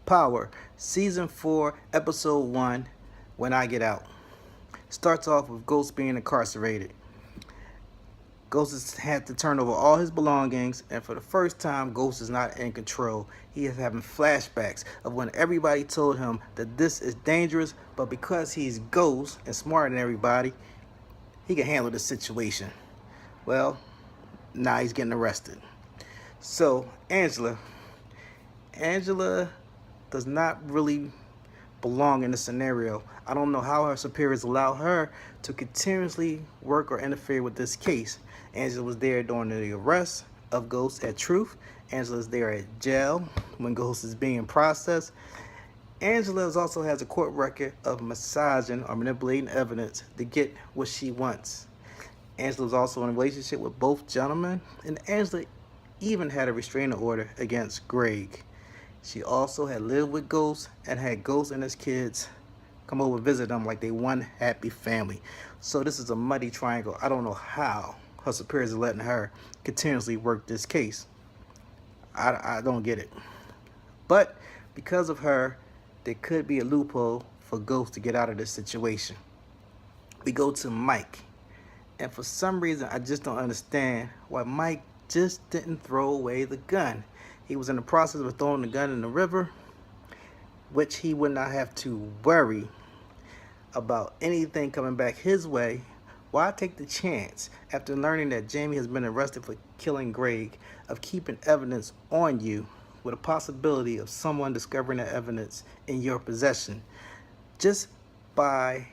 Power, Season 4, Episode 1, When I Get Out. Starts off with Ghost being incarcerated. Ghost has had to turn over all his belongings, and for the first time, Ghost is not in control. He is having flashbacks of when everybody told him that this is dangerous, but because he's Ghost and smarter than everybody, he can handle the situation. Well, now he's getting arrested. So, Angela does not really belong in this scenario. I don't know how her superiors allow her to continuously work or interfere with this case. Angela was there during the arrest of Ghost at Truth. Angela's there at jail when Ghost is being processed. Angela also has a court record of massaging or manipulating evidence to get what she wants. Angela was also in a relationship with both gentlemen, and Angela even had a restraining order against Greg. She also had lived with Ghost and had Ghost and his kids come over and visit them like they one happy family. So this is a muddy triangle. I don't know how her superiors are letting her continuously work this case. I don't get it. But because of her, there could be a loophole for Ghost to get out of this situation. We go to Mike. And for some reason, I just don't understand why Mike just didn't throw away the gun. He was in the process of throwing the gun in the river, which he would not have to worry about anything coming back his way. Why take the chance, after learning that Jamie has been arrested for killing Greg, of keeping evidence on you with a possibility of someone discovering that evidence in your possession? Just by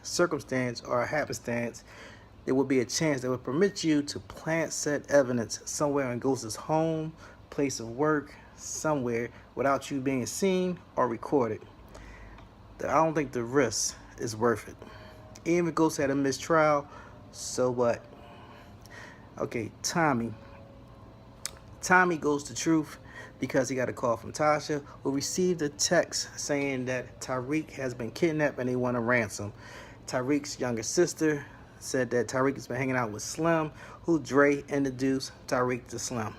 circumstance or happenstance, there would be a chance that would permit you to plant said evidence somewhere in Ghost's home, place of work, somewhere without you being seen or recorded. I don't think the risk is worth it. Even if Ghost had a mistrial, so what? Okay, Tommy. Tommy goes to Truth because he got a call from Tasha, who received a text saying that Tariq has been kidnapped and they want a ransom. Tariq's younger sister said that Tariq has been hanging out with Slim, who Dre introduced Tariq to Slim.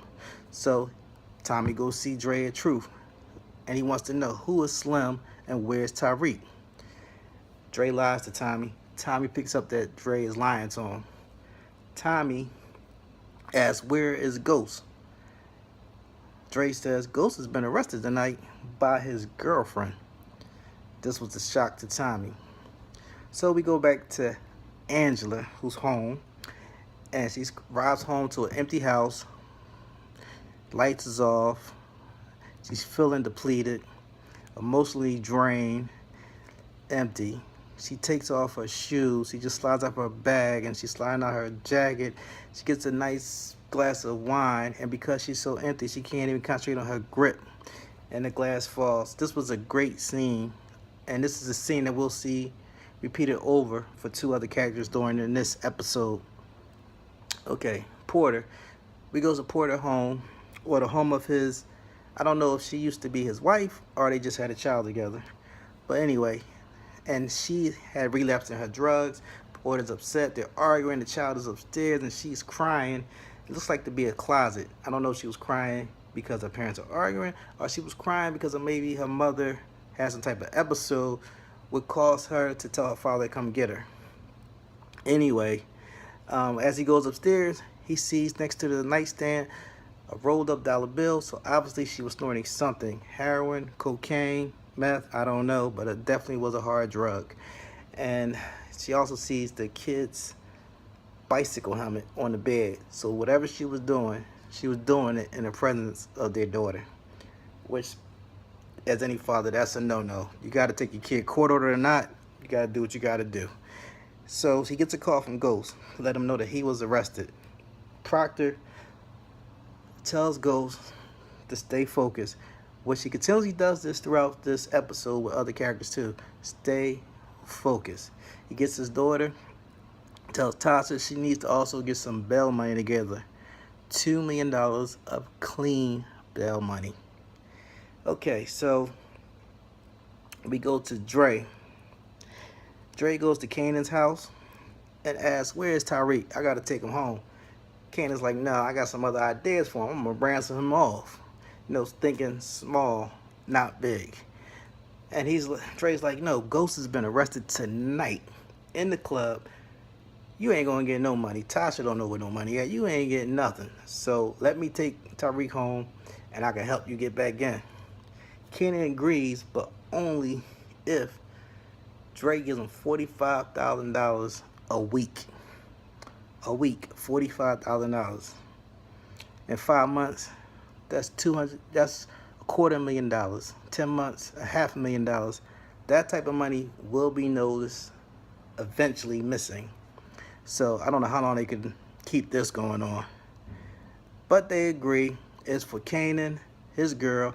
So Tommy goes see Dre at Truth, and he wants to know who is Slim and where's Tariq. Dre lies to Tommy. Tommy picks up that Dre is lying to him. Tommy asks, where is Ghost? Dre says Ghost has been arrested tonight by his girlfriend. This was a shock to Tommy. So we go back to Angela, who's home, and she arrives home to an empty house. Lights is off. She's feeling depleted, emotionally drained, empty. She takes off her shoes. She just slides up her bag, and she's sliding out her jacket. She gets a nice glass of wine, and because she's so empty, she can't even concentrate on her grip, and the glass falls. This was a great scene, and this is a scene that we'll see repeated over for two other characters during this episode. Okay, Porter. We go to Porter home, or the home of his, I don't know if she used to be his wife or they just had a child together. But anyway, and she had relapsed in her drugs. Porter's upset. They're arguing. The child is upstairs and she's crying. It looks like to be a closet. I don't know if she was crying because her parents are arguing, or she was crying because of maybe her mother had some type of episode would cause her to tell her father to come get her. Anyway, as he goes upstairs, he sees next to the nightstand a rolled up dollar bill. So obviously she was snorting something. Heroin, cocaine, meth, I don't know, but it definitely was a hard drug. And she also sees the kid's bicycle helmet on the bed. So whatever she was doing it in the presence of their daughter, which, as any father, that's a no-no. You got to take your kid, court order or not, you got to do what you got to do. So he gets a call from Ghost to let him know that he was arrested. Proctor tells Ghost to stay focused, which he continually does this throughout this episode with other characters too. Stay focused. He gets his daughter, tells Tasha she needs to also get some bail money together. $2 million of clean bail money. Okay, so we go to Dre. Dre goes to Kanan's house and asks, where's Tariq? I got to take him home. Kanan's like, no, I got some other ideas for him. I'm going to ransom him off. You know, thinking small. not big. And Dre's like, no, Ghost has been arrested tonight in the club. You ain't gonna get no money. Tasha don't know where no money at. You ain't getting nothing. So let me take Tariq home and I can help you get back in. Kenan agrees, but only if Dre gives him $45,000 a week. A week, $45,000. In 5 months, that's 200. That's $250,000. 10 months, $500,000. That type of money will be noticed eventually missing. So I don't know how long they could keep this going on. But they agree it's for Kanan, his girl,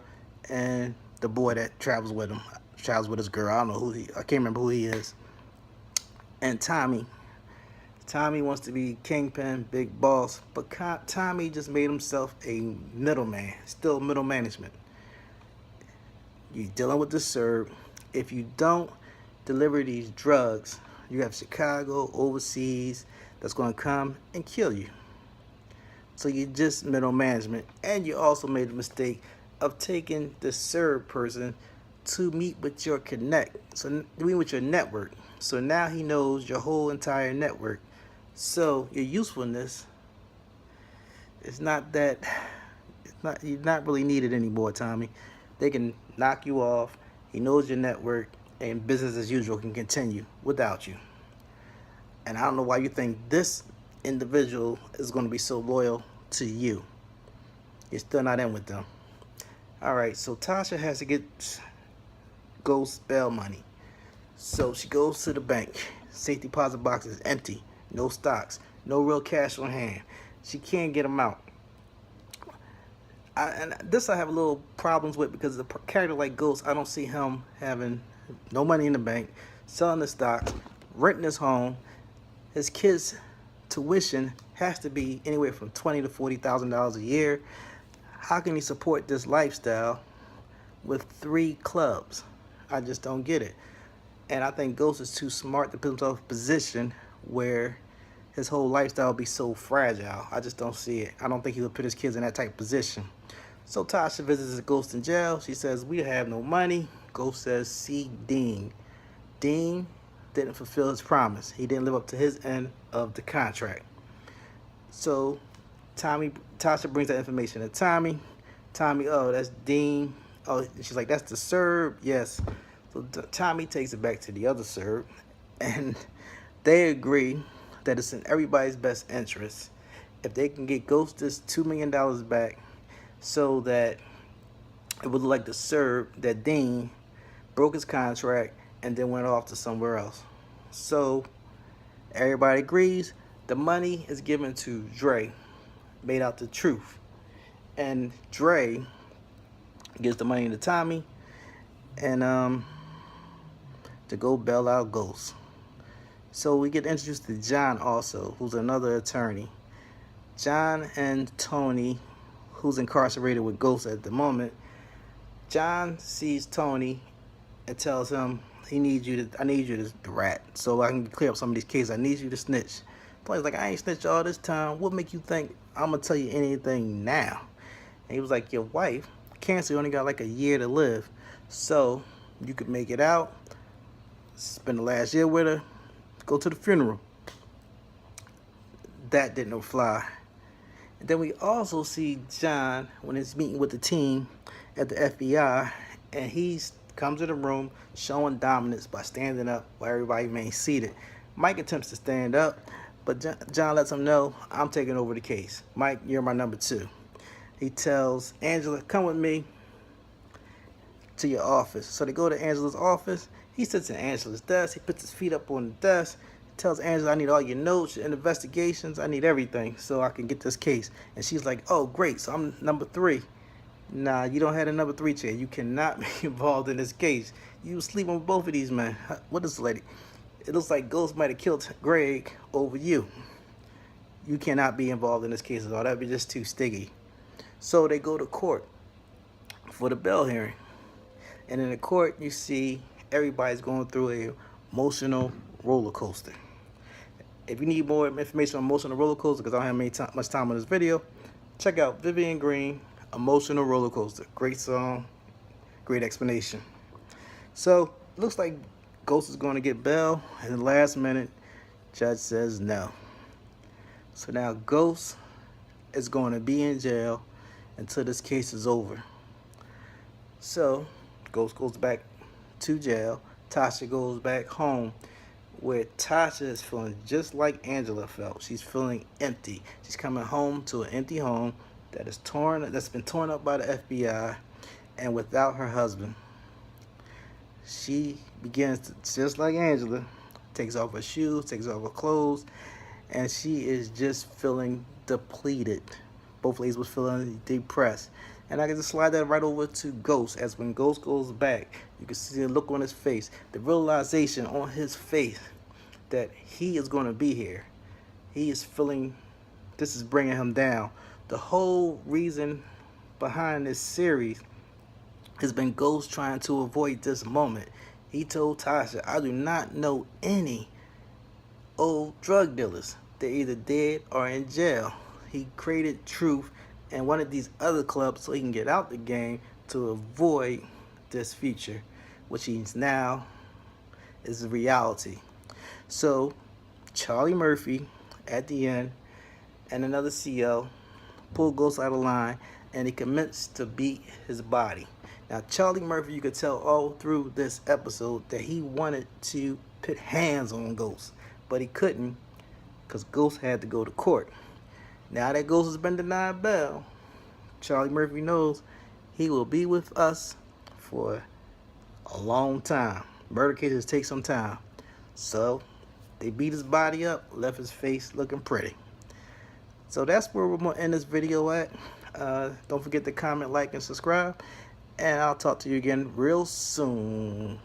and the boy that travels with him. Travels with his girl. I don't know I can't remember who he is. And Tommy. Tommy wants to be kingpin, big boss, but Tommy just made himself a middleman, still middle management. You're dealing with the SERB. If you don't deliver these drugs, you have Chicago, overseas, that's going to come and kill you. So you're just middle management. And you also made the mistake of taking the SERB person to meet with your connect, so meet with your network. So now he knows your whole entire network. So your usefulness is not that, you're not really needed anymore, Tommy. They can knock you off. He knows your network, and business as usual can continue without you. And I don't know why you think this individual is going to be so loyal to you. You're still not in with them. All right, so Tasha has to get Ghost bail money. So she goes to the bank. Safe deposit box is empty. No stocks. No real cash on hand. She can't get them out. And this I have a little problems with, because the character like Ghost, I don't see him having no money in the bank, selling the stocks, renting his home. His kids' tuition has to be anywhere from $20,000 to $40,000 a year. How can he support this lifestyle with 3 clubs? I just don't get it. And I think Ghost is too smart to put himself in a position where his whole lifestyle will be so fragile. I just don't see it. I don't think he would put his kids in that type of position. So Tasha visits Ghost in jail. She says, we have no money. Ghost says, see Dean. Dean didn't fulfill his promise. He didn't live up to his end of the contract. So Tasha brings that information to Tommy. Tommy, oh, that's Dean. Oh, she's like, that's the SERB. Yes. So Tommy takes it back to the other SERB, and they agree that it's in everybody's best interest if they can get Ghost this $2 million back, so that it would look like the SERB that Dean broke his contract and then went off to somewhere else. So everybody agrees the money is given to Dre, made out the truth, and Dre gives the money to Tommy and to go bail out Ghost. So we get introduced to John also, who's another attorney. John and Tony, who's incarcerated with Ghost at the moment. John sees Tony and tells him, I need you to rat, so I can clear up some of these cases. I need you to snitch. Tony's like, I ain't snitched all this time. What make you think I'm gonna tell you anything now? And he was like, your wife, cancer, only got like a year to live, so you could make it out, spend the last year with her, go to the funeral. That didn't fly. And then we also see John when he's meeting with the team at the FBI, and he comes in the room showing dominance by standing up while everybody remains seated. Mike attempts to stand up, but John lets him know, I'm taking over the case. Mike, you're my number 2. He tells Angela, come with me to your office. So they go to Angela's office. He sits at Angela's desk. He puts his feet up on the desk. He tells Angela, I need all your notes and investigations. I need everything so I can get this case. And she's like, oh, great. So I'm number 3. Nah, you don't have a number 3 chair. You cannot be involved in this case. You was sleeping with both of these men. What is this lady? It looks like Ghost might have killed Greg over you. You cannot be involved in this case at all. That'd be just too sticky. So they go to court for the bail hearing. And in the court, you see everybody's going through a emotional roller coaster. If you need more information on emotional roller coaster, because I don't have much time on this video, check out Vivian Green, Emotional Roller Coaster. Great song, great explanation. So, looks like Ghost is going to get bail, and the last minute, judge says no. So now Ghost is going to be in jail until this case is over. So, Ghost goes back to jail. Tasha goes back home, where Tasha is feeling just like Angela felt. She's feeling empty. She's coming home to an empty home that's been torn up by the FBI, and without her husband. She begins to, just like Angela, takes off her shoes, takes off her clothes, and she is just feeling depleted. Both ladies was feeling depressed. And I can just slide that right over to Ghost. As when Ghost goes back, you can see the look on his face, the realization on his face that he is going to be here. He is feeling this is bringing him down. The whole reason behind this series has been Ghost trying to avoid this moment. He told Tasha, I do not know any old drug dealers. They're either dead or in jail. He created Truth and one of these other clubs so he can get out the game to avoid this future, which he's now is a reality. So Charlie Murphy at the end and another CO pull Ghost out of line, and he commits to beat his body. Now Charlie Murphy, you could tell all through this episode that he wanted to put hands on Ghost, but he couldn't because Ghost had to go to court. Now that Ghost has been denied bail, Charlie Murphy knows he will be with us for a long time. Murder cases take some time. So they beat his body up, left his face looking pretty. So that's where we're going to end this video at. Don't forget to comment, like, and subscribe. And I'll talk to you again real soon.